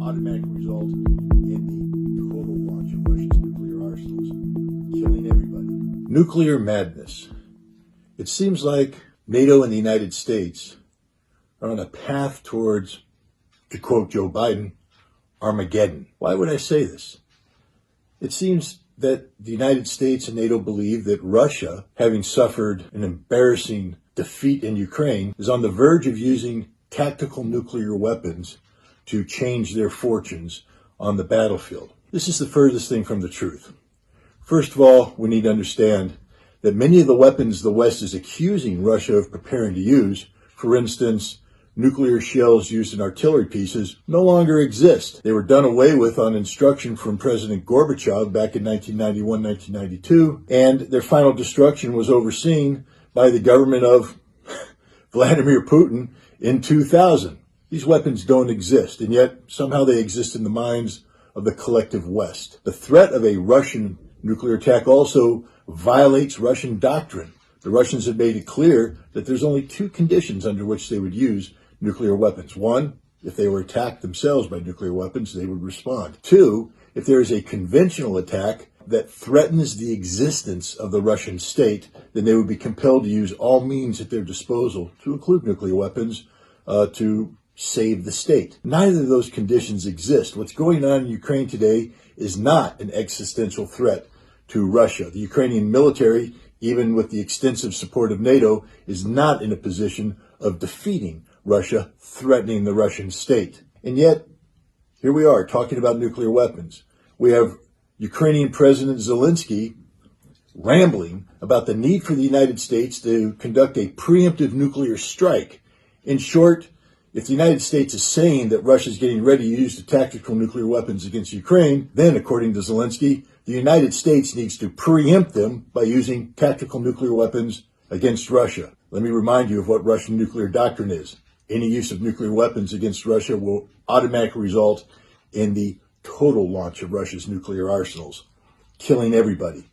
automatically result in the total launch of Russia's nuclear arsenals, killing everybody. Nuclear madness. It seems like NATO and the United States are on a path towards, to quote Joe Biden, Armageddon. Why would I say this? It seems that the United States and NATO believe that Russia, having suffered an embarrassing defeat in Ukraine, is on the verge of using tactical nuclear weapons to change their fortunes on the battlefield. This is the furthest thing from the truth. First of all, we need to understand that many of the weapons the West is accusing Russia of preparing to use, for instance, nuclear shells used in artillery pieces, no longer exist. They were done away with on instruction from President Gorbachev back in 1991, 1992, and their final destruction was overseen by the government of Vladimir Putin in 2000. These weapons don't exist, and yet somehow they exist in the minds of the collective West. The threat of a Russian nuclear attack also violates Russian doctrine. The Russians have made it clear that there's only two conditions under which they would use nuclear weapons. One, if they were attacked themselves by nuclear weapons, they would respond. Two, if there is a conventional attack that threatens the existence of the Russian state, then they would be compelled to use all means at their disposal, to include nuclear weapons, to save the state. Neither of those conditions exist. What's going on in Ukraine today is not an existential threat to Russia. The Ukrainian military, even with the extensive support of NATO, is not in a position of defeating Russia, threatening the Russian state. And yet, here we are talking about nuclear weapons. We have Ukrainian President Zelensky rambling about the need for the United States to conduct a preemptive nuclear strike. In short, if the United States is saying that Russia is getting ready to use the tactical nuclear weapons against Ukraine, then, according to Zelensky, the United States needs to preempt them by using tactical nuclear weapons against Russia. Let me remind you of what Russian nuclear doctrine is. Any use of nuclear weapons against Russia will automatically result in the total launch of Russia's nuclear arsenals, killing everybody.